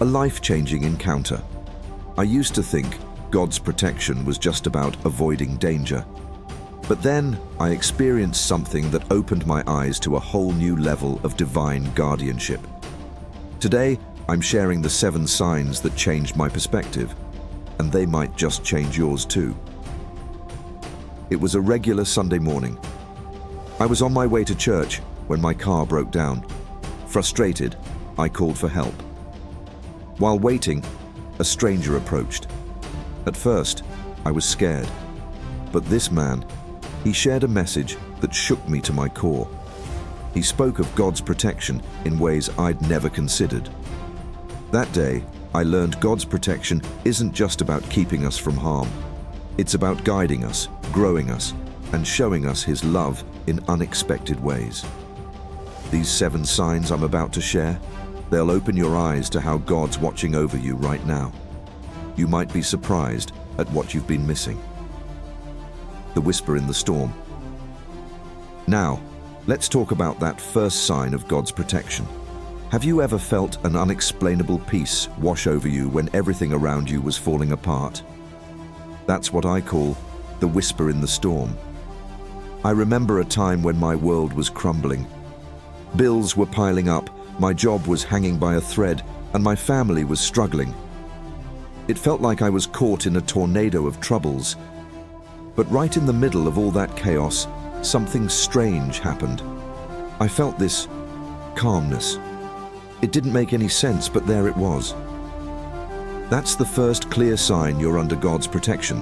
a life-changing encounter. I used to think God's protection was just about avoiding danger. But then I experienced something that opened my eyes to a whole new level of divine guardianship. Today, I'm sharing the 7 signs that changed my perspective, and they might just change yours too. It was a regular Sunday morning. I was on my way to church when my car broke down. Frustrated, I called for help. While waiting, a stranger approached. At first, I was scared, but this man, he shared a message that shook me to my core. He spoke of God's protection in ways I'd never considered. That day, I learned God's protection isn't just about keeping us from harm. It's about guiding us, growing us, and showing us His love in unexpected ways. These 7 signs I'm about to share, they'll open your eyes to how God's watching over you right now. You might be surprised at what you've been missing. The whisper in the storm. Now, let's talk about that first sign of God's protection. Have you ever felt an unexplainable peace wash over you when everything around you was falling apart? That's what I call the whisper in the storm. I remember a time when my world was crumbling. Bills were piling up, my job was hanging by a thread, and my family was struggling. It felt like I was caught in a tornado of troubles. But right in the middle of all that chaos, something strange happened. I felt this calmness. It didn't make any sense, but there it was. That's the first clear sign you're under God's protection.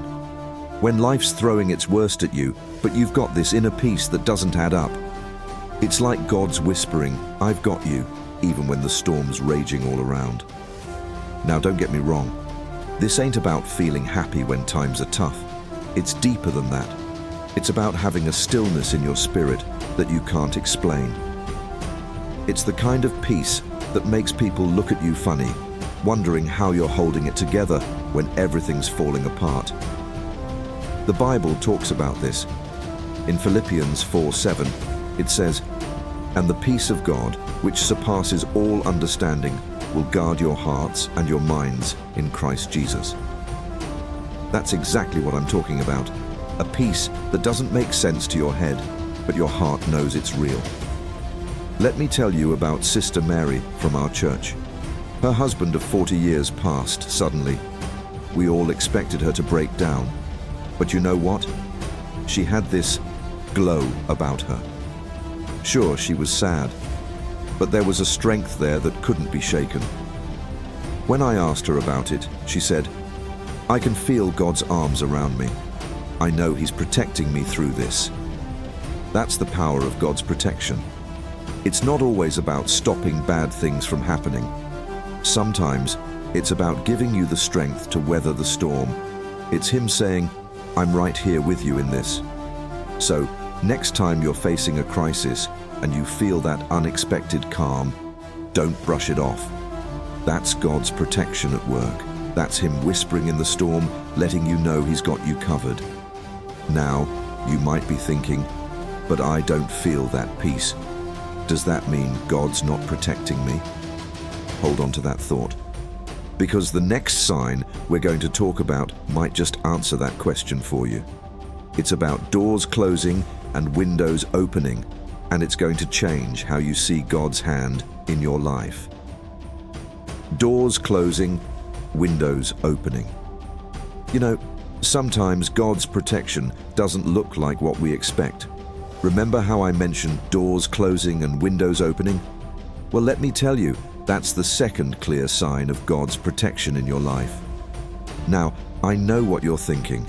When life's throwing its worst at you, but you've got this inner peace that doesn't add up. It's like God's whispering, "I've got you," even when the storm's raging all around. Now, don't get me wrong. This ain't about feeling happy when times are tough. It's deeper than that. It's about having a stillness in your spirit that you can't explain. It's the kind of peace that makes people look at you funny, wondering how you're holding it together when everything's falling apart. The Bible talks about this. In Philippians 4:7, it says, "And the peace of God, which surpasses all understanding, will guard your hearts and your minds in Christ Jesus." That's exactly what I'm talking about. A peace that doesn't make sense to your head, but your heart knows it's real. Let me tell you about Sister Mary from our church. Her husband of 40 years passed suddenly. We all expected her to break down. But you know what? She had this glow about her. Sure, she was sad, but there was a strength there that couldn't be shaken. When I asked her about it, she said, "I can feel God's arms around me. I know He's protecting me through this." That's the power of God's protection. It's not always about stopping bad things from happening. Sometimes it's about giving you the strength to weather the storm. It's Him saying, "I'm right here with you in this." So, next time you're facing a crisis and you feel that unexpected calm, don't brush it off. That's God's protection at work. That's Him whispering in the storm, letting you know He's got you covered. Now, you might be thinking, "But I don't feel that peace. Does that mean God's not protecting me?" Hold on to that thought, because the next sign we're going to talk about might just answer that question for you. It's about doors closing and windows opening, and it's going to change how you see God's hand in your life. Doors closing, windows opening. You know, sometimes God's protection doesn't look like what we expect. Remember how I mentioned doors closing and windows opening? Well, let me tell you, that's the second clear sign of God's protection in your life. Now, I know what you're thinking.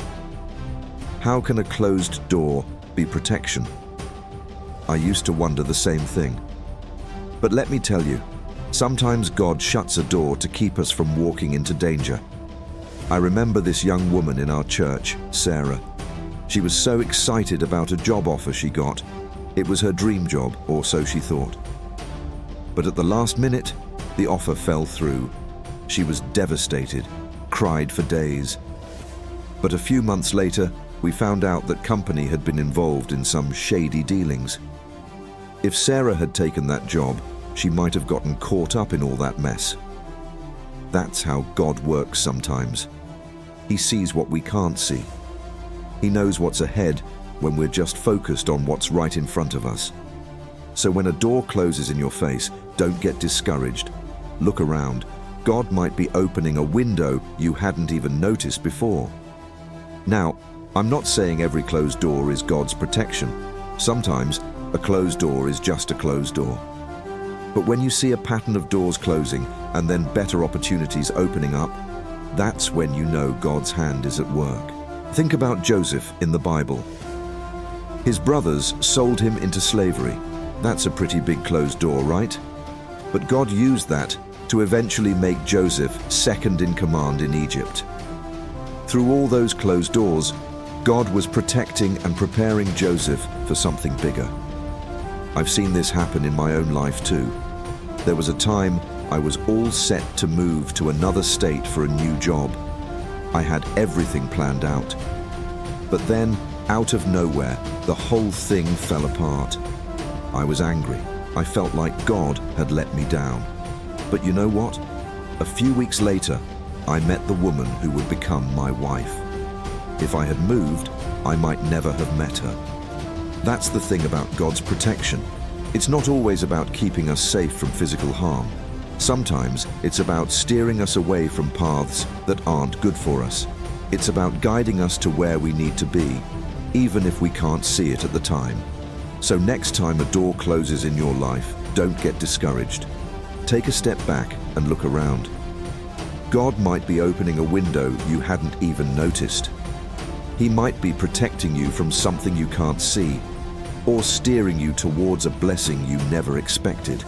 How can a closed door be protection? I used to wonder the same thing. But let me tell you, sometimes God shuts a door to keep us from walking into danger. I remember this young woman in our church, Sarah. She was so excited about a job offer she got. It was her dream job, or so she thought. But at the last minute, the offer fell through. She was devastated, cried for days. But a few months later, we found out that company had been involved in some shady dealings. If Sarah had taken that job, she might have gotten caught up in all that mess. That's how God works sometimes. He sees what we can't see. He knows what's ahead when we're just focused on what's right in front of us. So when a door closes in your face, don't get discouraged. Look around. God might be opening a window you hadn't even noticed before. Now, I'm not saying every closed door is God's protection. Sometimes a closed door is just a closed door. But when you see a pattern of doors closing and then better opportunities opening up, that's when you know God's hand is at work. Think about Joseph in the Bible. His brothers sold him into slavery. That's a pretty big closed door, right? But God used that to eventually make Joseph second in command in Egypt. Through all those closed doors, God was protecting and preparing Joseph for something bigger. I've seen this happen in my own life too. There was a time I was all set to move to another state for a new job. I had everything planned out. But then, out of nowhere, the whole thing fell apart. I was angry. I felt like God had let me down. But you know what? A few weeks later, I met the woman who would become my wife. If I had moved, I might never have met her. That's the thing about God's protection. It's not always about keeping us safe from physical harm. Sometimes it's about steering us away from paths that aren't good for us. It's about guiding us to where we need to be, even if we can't see it at the time. So next time a door closes in your life, don't get discouraged. Take a step back and look around. God might be opening a window you hadn't even noticed. He might be protecting you from something you can't see, or steering you towards a blessing you never expected.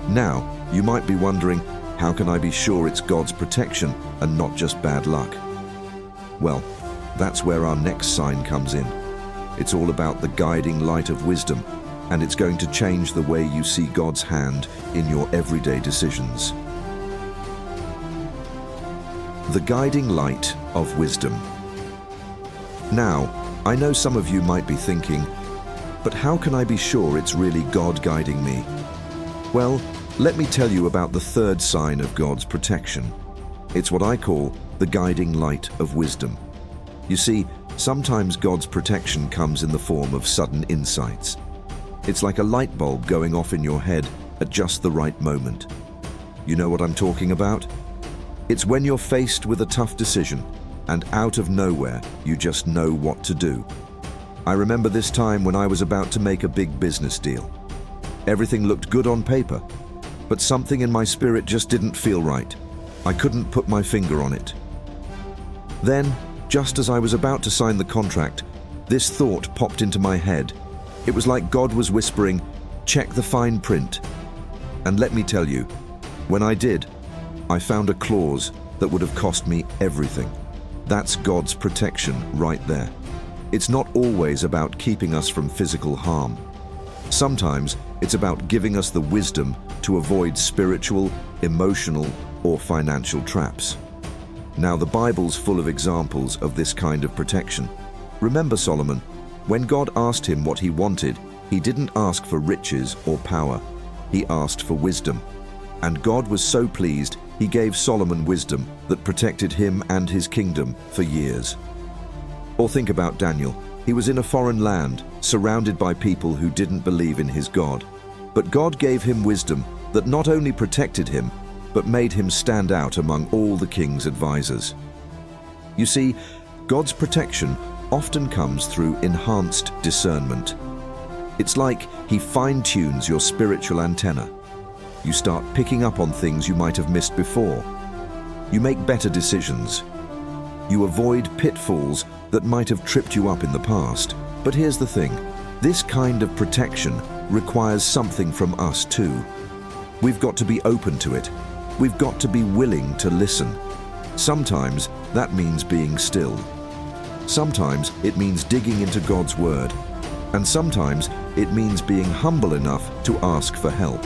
Now, you might be wondering, how can I be sure it's God's protection and not just bad luck? Well, that's where our next sign comes in. It's all about the guiding light of wisdom, and it's going to change the way you see God's hand in your everyday decisions. The guiding light of wisdom. Now, I know some of you might be thinking, but how can I be sure it's really God guiding me? Well, let me tell you about the third sign of God's protection. It's what I call the guiding light of wisdom. You see, sometimes God's protection comes in the form of sudden insights. It's like a light bulb going off in your head at just the right moment. You know what I'm talking about? It's when you're faced with a tough decision, and out of nowhere, you just know what to do. I remember this time when I was about to make a big business deal. Everything looked good on paper, but something in my spirit just didn't feel right. I couldn't put my finger on it. Then, just as I was about to sign the contract, this thought popped into my head. It was like God was whispering, "Check the fine print." And let me tell you, when I did, I found a clause that would have cost me everything. That's God's protection right there. It's not always about keeping us from physical harm. Sometimes it's about giving us the wisdom to avoid spiritual, emotional, or financial traps. Now, the Bible's full of examples of this kind of protection. Remember Solomon, when God asked him what he wanted, he didn't ask for riches or power. He asked for wisdom. And God was so pleased, he gave Solomon wisdom that protected him and his kingdom for years. Or think about Daniel. He was in a foreign land, surrounded by people who didn't believe in his God. But God gave him wisdom that not only protected him, but made him stand out among all the king's advisors. You see, God's protection often comes through enhanced discernment. It's like he fine-tunes your spiritual antenna. You start picking up on things you might have missed before. You make better decisions. You avoid pitfalls that might have tripped you up in the past. But here's the thing, this kind of protection requires something from us too. We've got to be open to it. We've got to be willing to listen. Sometimes that means being still. Sometimes it means digging into God's word. And sometimes it means being humble enough to ask for help.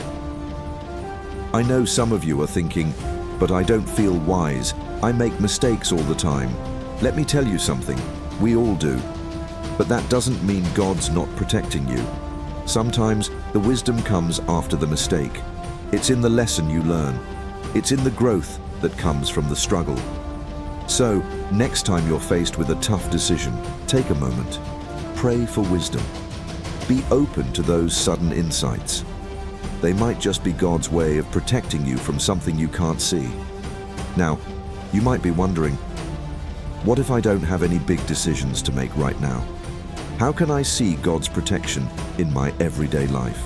I know some of you are thinking, but I don't feel wise. I make mistakes all the time. Let me tell you something. We all do. But that doesn't mean God's not protecting you. Sometimes the wisdom comes after the mistake. It's in the lesson you learn. It's in the growth that comes from the struggle. So, next time you're faced with a tough decision, take a moment. Pray for wisdom. Be open to those sudden insights. They might just be God's way of protecting you from something you can't see. Now, you might be wondering, what if I don't have any big decisions to make right now? How can I see God's protection in my everyday life?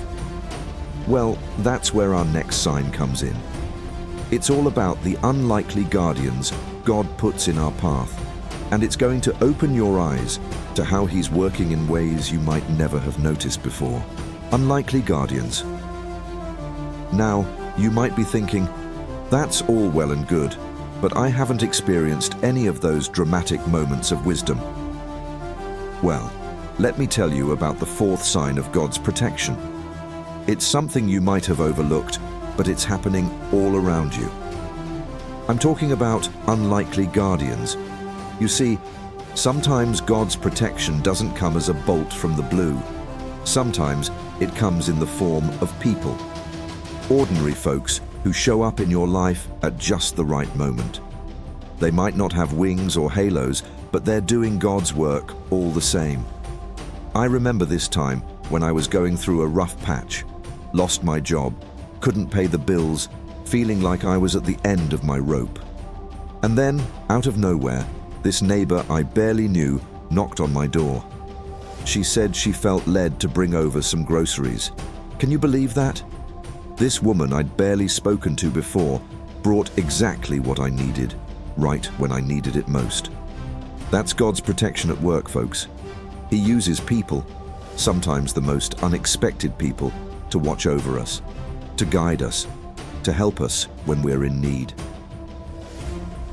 Well, that's where our next sign comes in. It's all about the unlikely guardians God puts in our path, and it's going to open your eyes to how He's working in ways you might never have noticed before. Unlikely guardians. Now, you might be thinking, that's all well and good, but I haven't experienced any of those dramatic moments of wisdom. Well, let me tell you about the fourth sign of God's protection. It's something you might have overlooked, but it's happening all around you. I'm talking about unlikely guardians. You see, sometimes God's protection doesn't come as a bolt from the blue. Sometimes it comes in the form of people. Ordinary folks who show up in your life at just the right moment. They might not have wings or halos, but they're doing God's work all the same. I remember this time when I was going through a rough patch, lost my job, couldn't pay the bills, feeling like I was at the end of my rope. And then, out of nowhere, this neighbor I barely knew knocked on my door. She said she felt led to bring over some groceries. Can you believe that? This woman I'd barely spoken to before brought exactly what I needed, right when I needed it most. That's God's protection at work, folks. He uses people, sometimes the most unexpected people, to watch over us, to guide us, to help us when we're in need.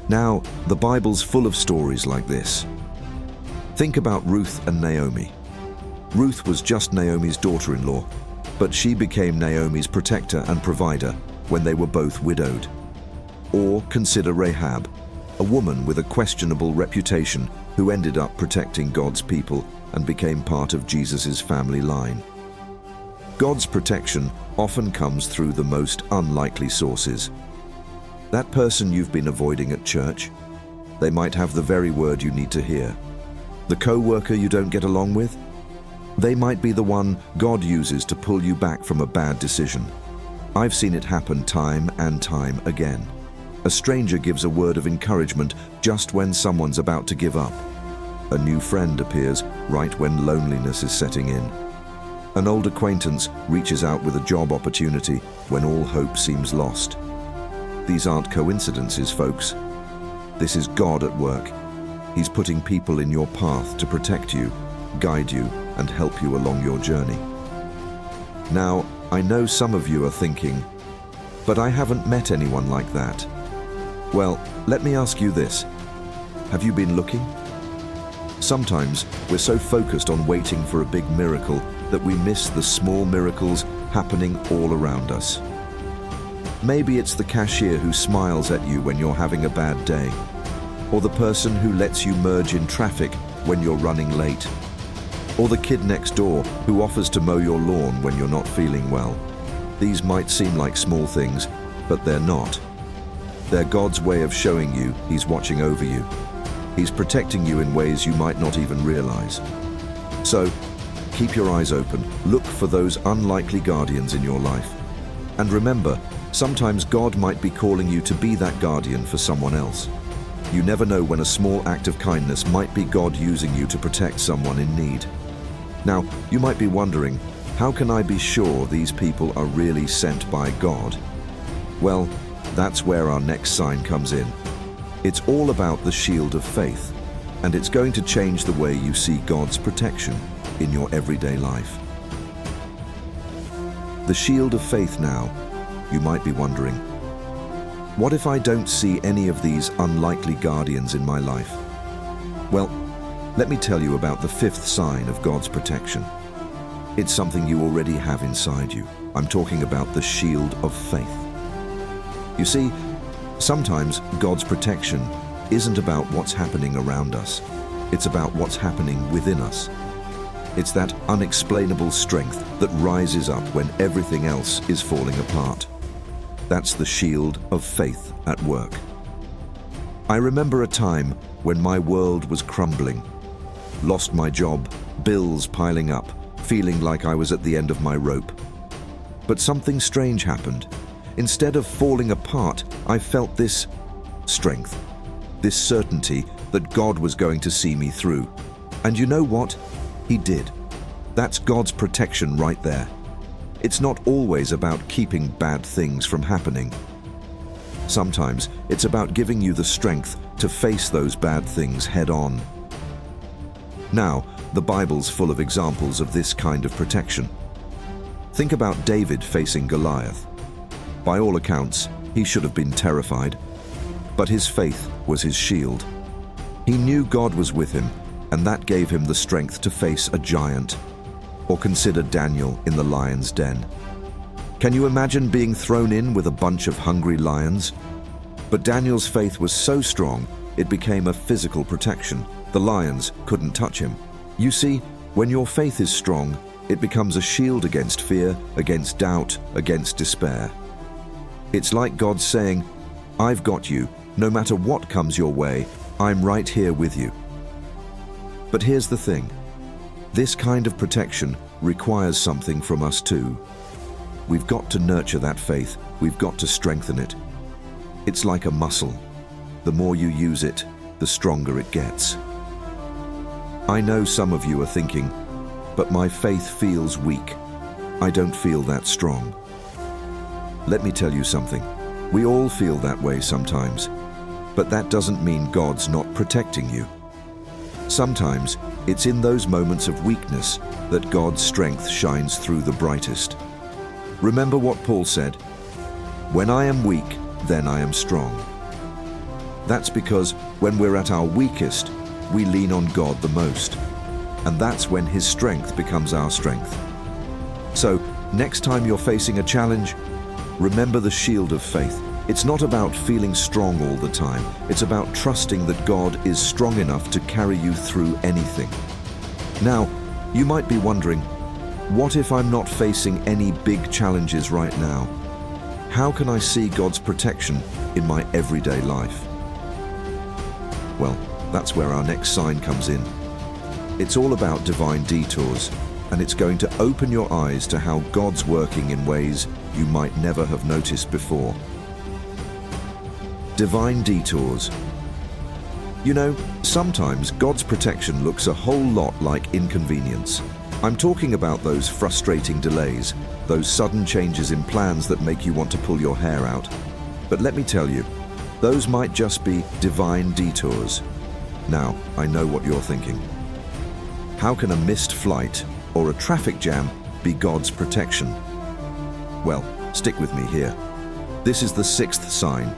Now, the Bible's full of stories like this. Think about Ruth and Naomi. Ruth was just Naomi's daughter-in-law, but she became Naomi's protector and provider when they were both widowed. Or consider Rahab, a woman with a questionable reputation who ended up protecting God's people and became part of Jesus' family line. God's protection often comes through the most unlikely sources. That person you've been avoiding at church, they might have the very word you need to hear. The co-worker you don't get along with, they might be the one God uses to pull you back from a bad decision. I've seen it happen time and time again. A stranger gives a word of encouragement just when someone's about to give up. A new friend appears right when loneliness is setting in. An old acquaintance reaches out with a job opportunity when all hope seems lost. These aren't coincidences, folks. This is God at work. He's putting people in your path to protect you, guide you, and help you along your journey. Now, I know some of you are thinking, but I haven't met anyone like that. Well, let me ask you this. Have you been looking? Sometimes we're so focused on waiting for a big miracle that we miss the small miracles happening all around us. Maybe it's the cashier who smiles at you when you're having a bad day, or the person who lets you merge in traffic when you're running late, or the kid next door who offers to mow your lawn when you're not feeling well. These might seem like small things, but they're not. They're God's way of showing you He's watching over you. He's protecting you in ways you might not even realize. So, keep your eyes open, look for those unlikely guardians in your life. And remember, sometimes God might be calling you to be that guardian for someone else. You never know when a small act of kindness might be God using you to protect someone in need. Now, you might be wondering, how can I be sure these people are really sent by God? Well, that's where our next sign comes in. It's all about the shield of faith, and it's going to change the way you see God's protection in your everyday life. The shield of faith now, you might be wondering, what if I don't see any of these unlikely guardians in my life? Well, let me tell you about the fifth sign of God's protection. It's something you already have inside you. I'm talking about the shield of faith. You see, sometimes God's protection isn't about what's happening around us. It's about what's happening within us. It's that unexplainable strength that rises up when everything else is falling apart. That's the shield of faith at work. I remember a time when my world was crumbling. Lost my job, bills piling up, feeling like I was at the end of my rope. But something strange happened. Instead of falling apart, I felt this strength, this certainty that God was going to see me through. And you know what? He did. That's God's protection right there. It's not always about keeping bad things from happening. Sometimes it's about giving you the strength to face those bad things head on. Now, the Bible's full of examples of this kind of protection. Think about David facing Goliath. By all accounts, he should have been terrified, but his faith was his shield. He knew God was with him, and that gave him the strength to face a giant. Or consider Daniel in the lion's den. Can you imagine being thrown in with a bunch of hungry lions? But Daniel's faith was so strong, it became a physical protection. The lions couldn't touch him. You see, when your faith is strong, it becomes a shield against fear, against doubt, against despair. It's like God saying, I've got you. No matter what comes your way, I'm right here with you. But here's the thing. This kind of protection requires something from us too. We've got to nurture that faith. We've got to strengthen it. It's like a muscle. The more you use it, the stronger it gets. I know some of you are thinking, but my faith feels weak. I don't feel that strong. Let me tell you something. We all feel that way sometimes, but that doesn't mean God's not protecting you. Sometimes it's in those moments of weakness that God's strength shines through the brightest. Remember what Paul said, "When I am weak, then I am strong." That's because when we're at our weakest, we lean on God the most. And that's when His strength becomes our strength. So, next time you're facing a challenge, remember the shield of faith. It's not about feeling strong all the time. It's about trusting that God is strong enough to carry you through anything. Now, you might be wondering, what if I'm not facing any big challenges right now? How can I see God's protection in my everyday life? Well, that's where our next sign comes in. It's all about divine detours, and it's going to open your eyes to how God's working in ways you might never have noticed before. Divine detours. You know, sometimes God's protection looks a whole lot like inconvenience. I'm talking about those frustrating delays, those sudden changes in plans that make you want to pull your hair out. But let me tell you, those might just be divine detours. Now, I know what you're thinking. How can a missed flight or a traffic jam be God's protection? Well, stick with me here. This is the sixth sign,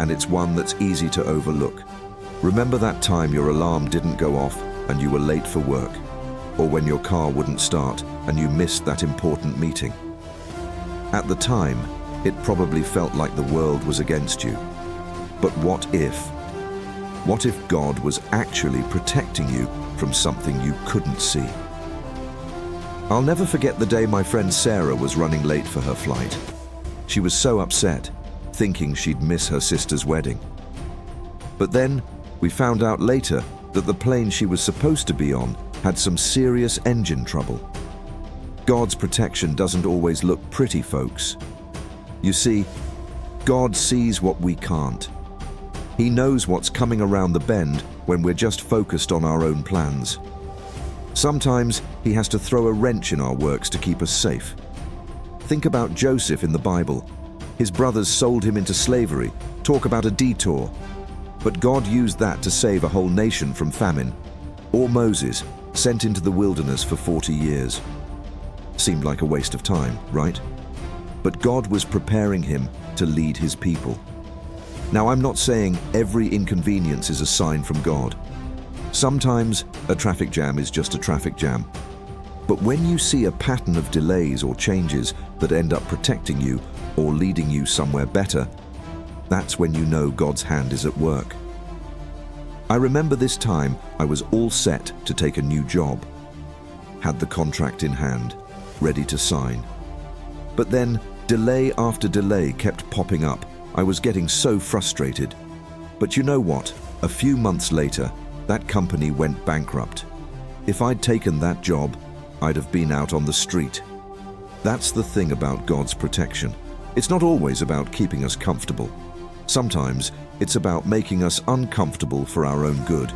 and it's one that's easy to overlook. Remember that time your alarm didn't go off and you were late for work, or when your car wouldn't start and you missed that important meeting? At the time, it probably felt like the world was against you. But what if? What if God was actually protecting you from something you couldn't see? I'll never forget the day my friend Sarah was running late for her flight. She was so upset, thinking she'd miss her sister's wedding. But then, we found out later that the plane she was supposed to be on had some serious engine trouble. God's protection doesn't always look pretty, folks. You see, God sees what we can't. He knows what's coming around the bend when we're just focused on our own plans. Sometimes He has to throw a wrench in our works to keep us safe. Think about Joseph in the Bible. His brothers sold him into slavery. Talk about a detour. But God used that to save a whole nation from famine. Or Moses, sent into the wilderness for 40 years. Seemed like a waste of time, right? But God was preparing him to lead His people. Now, I'm not saying every inconvenience is a sign from God. Sometimes a traffic jam is just a traffic jam. But when you see a pattern of delays or changes that end up protecting you or leading you somewhere better, that's when you know God's hand is at work. I remember this time I was all set to take a new job. Had the contract in hand, ready to sign. But then Delay after delay kept popping up. I was getting so frustrated. But you know what? A few months later, that company went bankrupt. If I'd taken that job, I'd have been out on the street. That's the thing about God's protection. It's not always about keeping us comfortable. Sometimes it's about making us uncomfortable for our own good.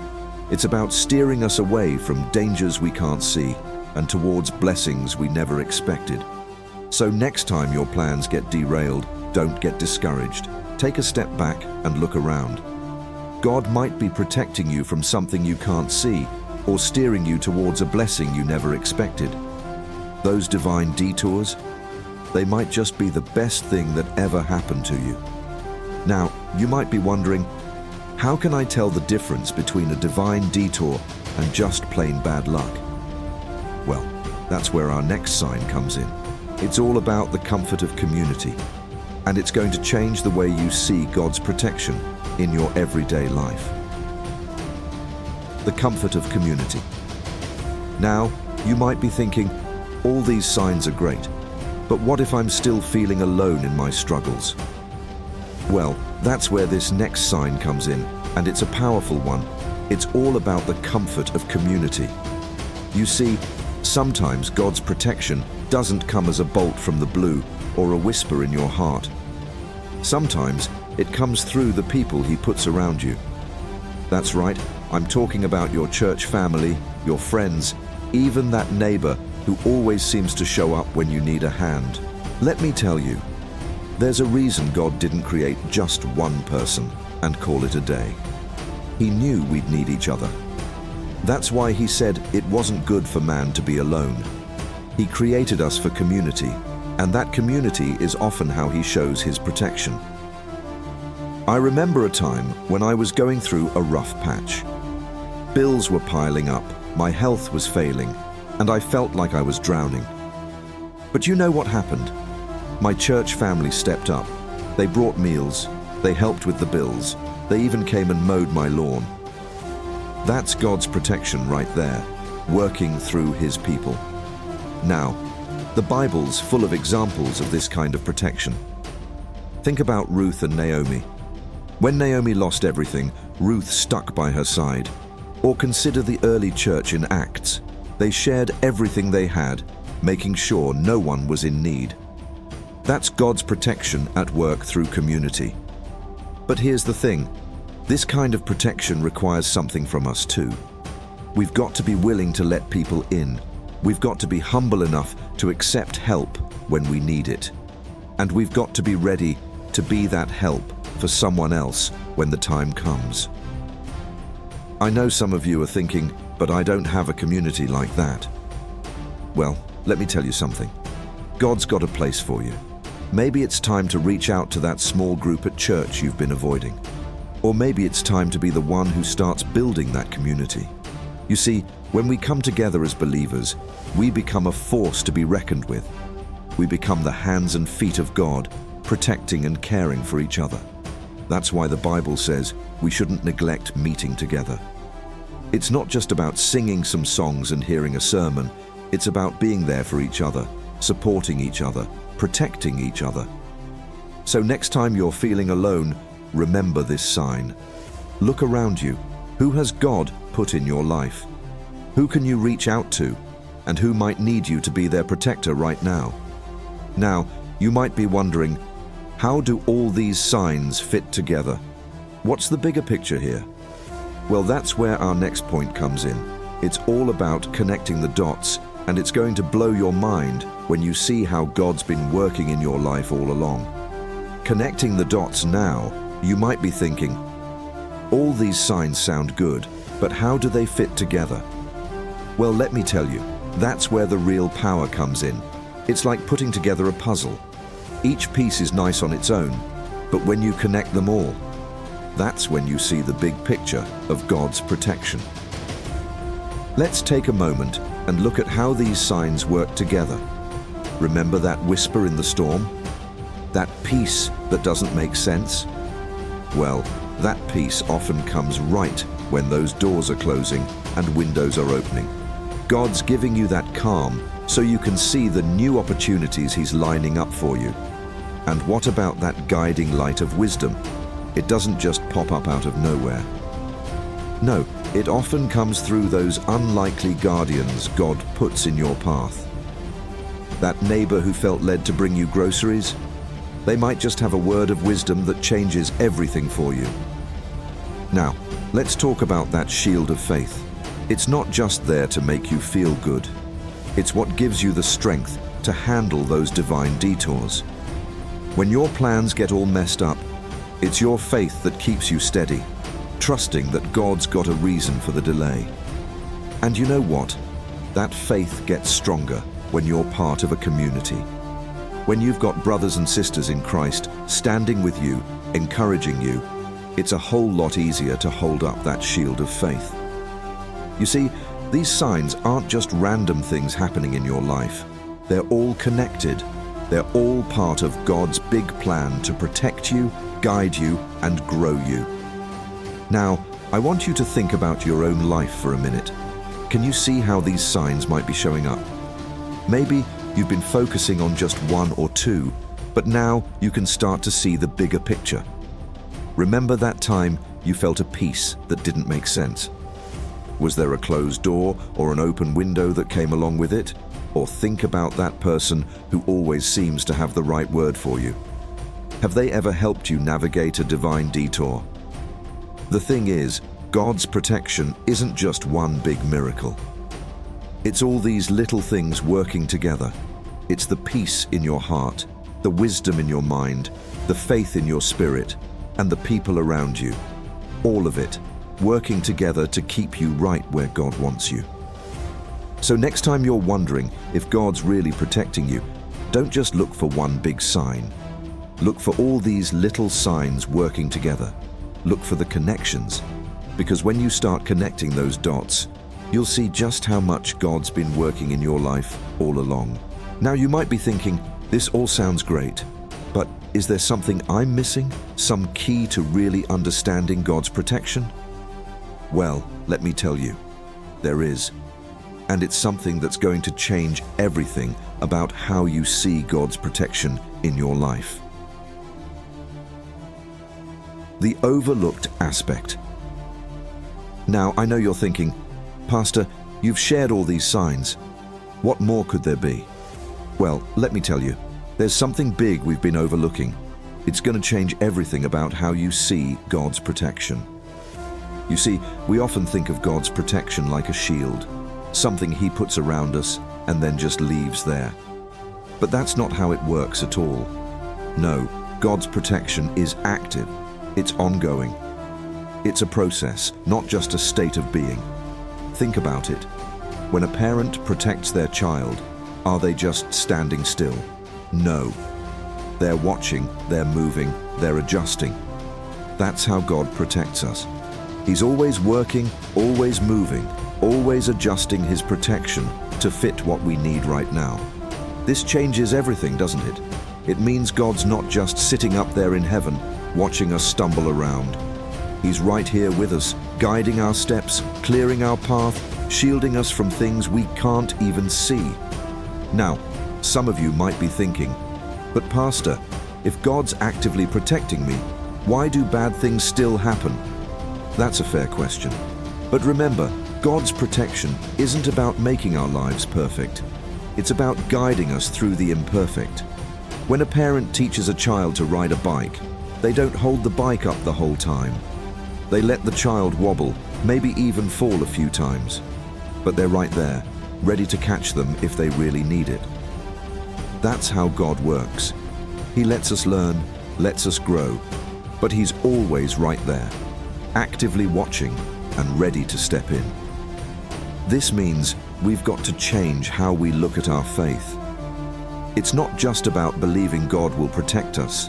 It's about steering us away from dangers we can't see and towards blessings we never expected. So next time your plans get derailed, don't get discouraged. Take a step back and look around. God might be protecting you from something you can't see or steering you towards a blessing you never expected. Those divine detours, they might just be the best thing that ever happened to you. Now, you might be wondering, how can I tell the difference between a divine detour and just plain bad luck? Well, that's where our next sign comes in. It's all about the comfort of community, and it's going to change the way you see God's protection in your everyday life. The comfort of community. Now, you might be thinking, all these signs are great, but what if I'm still feeling alone in my struggles? Well, that's where this next sign comes in, and it's a powerful one. It's all about the comfort of community. You see, sometimes God's protection doesn't come as a bolt from the blue or a whisper in your heart. Sometimes it comes through the people He puts around you. That's right, I'm talking about your church family, your friends, even that neighbor who always seems to show up when you need a hand. Let me tell you, there's a reason God didn't create just one person and call it a day. He knew we'd need each other. That's why He said it wasn't good for man to be alone. He created us for community, and that community is often how He shows His protection. I remember a time when I was going through a rough patch. Bills were piling up, my health was failing, and I felt like I was drowning. But you know what happened? My church family stepped up. They brought meals, they helped with the bills, they even came and mowed my lawn. That's God's protection right there, working through His people. Now, the Bible's full of examples of this kind of protection. Think about Ruth and Naomi. When Naomi lost everything, Ruth stuck by her side. Or consider the early church in Acts. They shared everything they had, making sure no one was in need. That's God's protection at work through community. But here's the thing, this kind of protection requires something from us too. We've got to be willing to let people in. We've got to be humble enough to accept help when we need it. And we've got to be ready to be that help for someone else when the time comes. I know some of you are thinking, but I don't have a community like that. Well, let me tell you something. God's got a place for you. Maybe it's time to reach out to that small group at church you've been avoiding. Or maybe it's time to be the one who starts building that community. You see, when we come together as believers, we become a force to be reckoned with. We become the hands and feet of God, protecting and caring for each other. That's why the Bible says we shouldn't neglect meeting together. It's not just about singing some songs and hearing a sermon. It's about being there for each other, supporting each other, protecting each other. So next time you're feeling alone, remember this sign. Look around you. Who has God put in your life? Who can you reach out to? And who might need you to be their protector right now? Now, you might be wondering, how do all these signs fit together? What's the bigger picture here? Well, that's where our next point comes in. It's all about connecting the dots, and it's going to blow your mind when you see how God's been working in your life all along. Connecting the dots now, you might be thinking, all these signs sound good, but how do they fit together? Well, let me tell you, that's where the real power comes in. It's like putting together a puzzle. Each piece is nice on its own, but when you connect them all, that's when you see the big picture of God's protection. Let's take a moment and look at how these signs work together. Remember that whisper in the storm? That peace that doesn't make sense? Well, that peace often comes right when those doors are closing and windows are opening. God's giving you that calm so you can see the new opportunities He's lining up for you. And what about that guiding light of wisdom? It doesn't just pop up out of nowhere. No, it often comes through those unlikely guardians God puts in your path. That neighbor who felt led to bring you groceries? They might just have a word of wisdom that changes everything for you. Now, let's talk about that shield of faith. It's not just there to make you feel good. It's what gives you the strength to handle those divine detours. When your plans get all messed up, it's your faith that keeps you steady, trusting that God's got a reason for the delay. And you know what? That faith gets stronger when you're part of a community. When you've got brothers and sisters in Christ standing with you, encouraging you, it's a whole lot easier to hold up that shield of faith. You see, these signs aren't just random things happening in your life. They're all connected. They're all part of God's big plan to protect you, guide you, and grow you. Now, I want you to think about your own life for a minute. Can you see how these signs might be showing up? Maybe you've been focusing on just one or two, but now you can start to see the bigger picture. Remember that time you felt a peace that didn't make sense? Was there a closed door or an open window that came along with it? Or think about that person who always seems to have the right word for you. Have they ever helped you navigate a divine detour? The thing is, God's protection isn't just one big miracle. It's all these little things working together. It's the peace in your heart, the wisdom in your mind, the faith in your spirit, and the people around you. All of it working together to keep you right where God wants you. So next time you're wondering if God's really protecting you, don't just look for one big sign. Look for all these little signs working together. Look for the connections, because when you start connecting those dots, you'll see just how much God's been working in your life all along. Now you might be thinking, this all sounds great, but is there something I'm missing? Some key to really understanding God's protection? Well, let me tell you, there is. And it's something that's going to change everything about how you see God's protection in your life. The overlooked aspect. Now, I know you're thinking, Pastor, you've shared all these signs. What more could there be? Well, let me tell you, there's something big we've been overlooking. It's going to change everything about how you see God's protection. You see, we often think of God's protection like a shield, something He puts around us and then just leaves there. But that's not how it works at all. No, God's protection is active. It's ongoing. It's a process, not just a state of being. Think about it. When a parent protects their child, are they just standing still? No. They're watching, they're moving, they're adjusting. That's how God protects us. He's always working, always moving, always adjusting His protection to fit what we need right now. This changes everything, doesn't it? It means God's not just sitting up there in heaven, watching us stumble around. He's right here with us, guiding our steps, clearing our path, shielding us from things we can't even see. Now, some of you might be thinking, but Pastor, if God's actively protecting me, why do bad things still happen? That's a fair question. But remember, God's protection isn't about making our lives perfect. It's about guiding us through the imperfect. When a parent teaches a child to ride a bike, they don't hold the bike up the whole time. They let the child wobble, maybe even fall a few times. But they're right there, ready to catch them if they really need it. That's how God works. He lets us learn, lets us grow, but He's always right there, actively watching and ready to step in. This means we've got to change how we look at our faith. It's not just about believing God will protect us.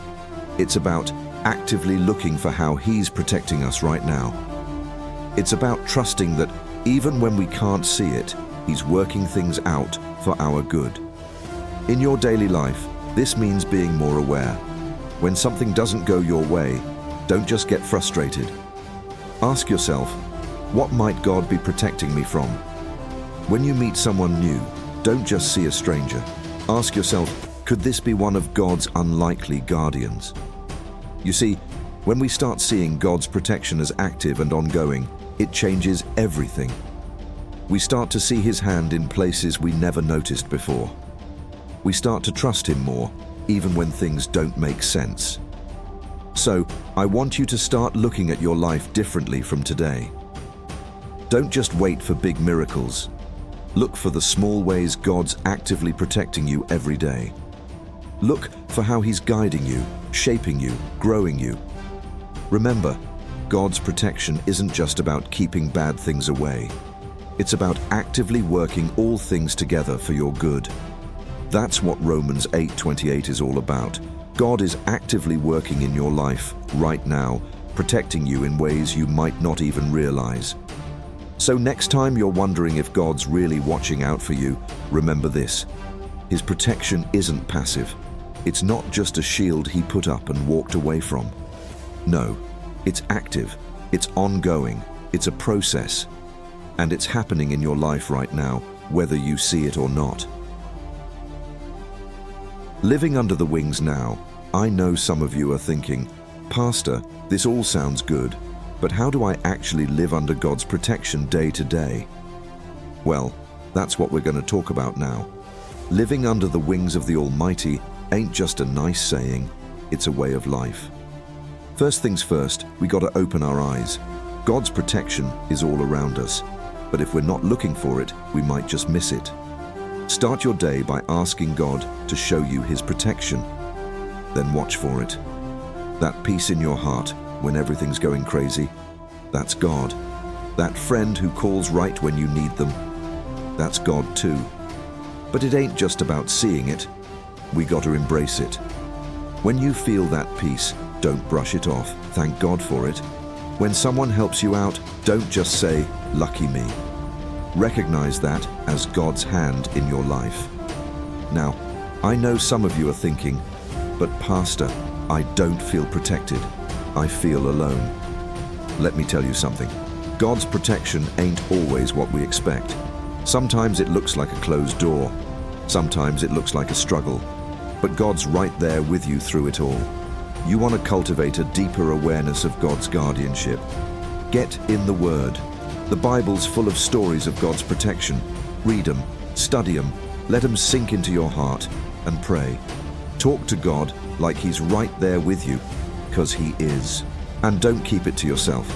It's about actively looking for how He's protecting us right now. It's about trusting that even when we can't see it, He's working things out for our good. In your daily life, this means being more aware. When something doesn't go your way, don't just get frustrated. Ask yourself, what might God be protecting me from? When you meet someone new, don't just see a stranger. Ask yourself, Could this be one of God's unlikely guardians? You see, when we start seeing God's protection as active and ongoing, it changes everything. We start to see His hand in places we never noticed before. We start to trust Him more, even when things don't make sense. So, I want you to start looking at your life differently from today. Don't just wait for big miracles. Look for the small ways God's actively protecting you every day. Look for how He's guiding you, shaping you, growing you. Remember, God's protection isn't just about keeping bad things away. It's about actively working all things together for your good. That's what Romans 8:28 is all about. God is actively working in your life right now, protecting you in ways you might not even realize. So next time you're wondering if God's really watching out for you, remember this. His protection isn't passive. It's not just a shield He put up and walked away from. No, it's active, it's ongoing, it's a process, and it's happening in your life right now, whether you see it or not. Living under the wings now, I know some of you are thinking, Pastor, this all sounds good, but how do I actually live under God's protection day to day? Well, that's what we're going to talk about now. Living under the wings of the Almighty ain't just a nice saying, it's a way of life. First things first, we got to open our eyes. God's protection is all around us, but if we're not looking for it, we might just miss it. Start your day by asking God to show you His protection. Then watch for it. That peace in your heart when everything's going crazy, that's God. That friend who calls right when you need them, that's God too. But it ain't just about seeing it. We got to embrace it. When you feel that peace, don't brush it off. Thank God for it. When someone helps you out, don't just say, "Lucky me." Recognize that as God's hand in your life. Now, I know some of you are thinking, but Pastor, I don't feel protected. I feel alone. Let me tell you something. God's protection ain't always what we expect. Sometimes it looks like a closed door. Sometimes it looks like a struggle. But God's right there with you through it all. You want to cultivate a deeper awareness of God's guardianship. Get in the Word. The Bible's full of stories of God's protection. Read them, study them, let them sink into your heart, and pray. Talk to God like He's right there with you, because He is. And don't keep it to yourself.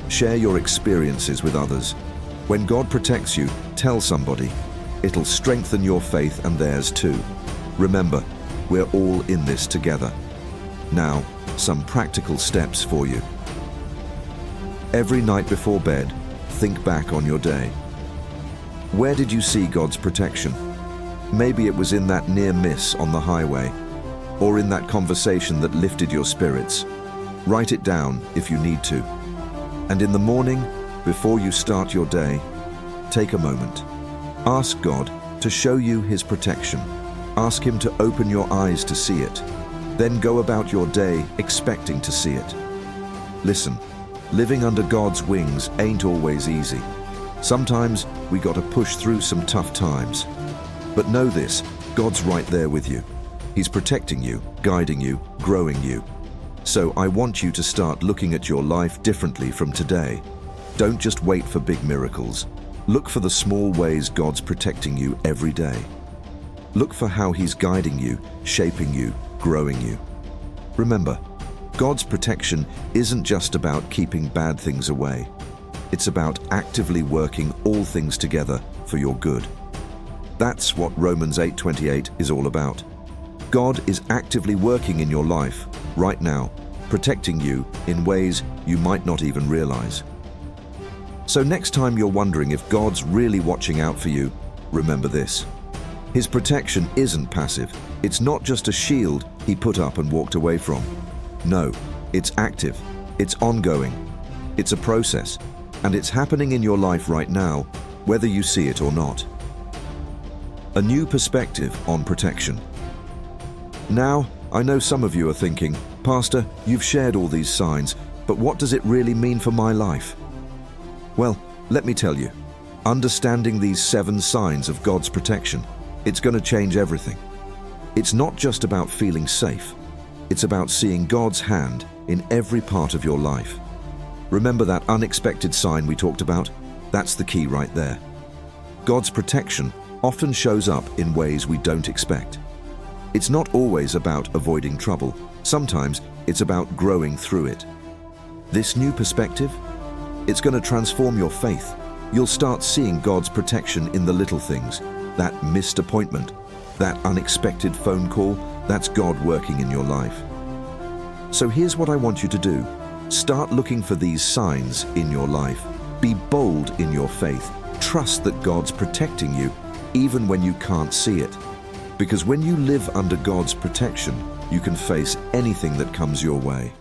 Share your experiences with others. When God protects you, tell somebody. It'll strengthen your faith and theirs too. Remember, we're all in this together. Now, some practical steps for you. Every night before bed, think back on your day. Where did you see God's protection? Maybe it was in that near miss on the highway, or in that conversation that lifted your spirits. Write it down if you need to. And in the morning, before you start your day, take a moment. Ask God to show you His protection. Ask Him to open your eyes to see it. Then go about your day expecting to see it. Listen, living under God's wings ain't always easy. Sometimes we got to push through some tough times. But know this, God's right there with you. He's protecting you, guiding you, growing you. So I want you to start looking at your life differently from today. Don't just wait for big miracles. Look for the small ways God's protecting you every day. Look for how He's guiding you, shaping you, growing you. Remember, God's protection isn't just about keeping bad things away. It's about actively working all things together for your good. That's what Romans 8:28 is all about. God is actively working in your life right now, protecting you in ways you might not even realize. So next time you're wondering if God's really watching out for you, remember this. His protection isn't passive. It's not just a shield He put up and walked away from. No, it's active, it's ongoing, it's a process, and it's happening in your life right now, whether you see it or not. A new perspective on protection. Now, I know some of you are thinking, Pastor, you've shared all these signs, but what does it really mean for my life? Well, let me tell you, understanding these 7 signs of God's protection, it's going to change everything. It's not just about feeling safe. It's about seeing God's hand in every part of your life. Remember that unexpected sign we talked about? That's the key right there. God's protection often shows up in ways we don't expect. It's not always about avoiding trouble. Sometimes it's about growing through it. This new perspective, it's going to transform your faith. You'll start seeing God's protection in the little things. That missed appointment, that unexpected phone call, that's God working in your life. So here's what I want you to do. Start looking for these signs in your life. Be bold in your faith. Trust that God's protecting you even when you can't see it. Because when you live under God's protection, you can face anything that comes your way.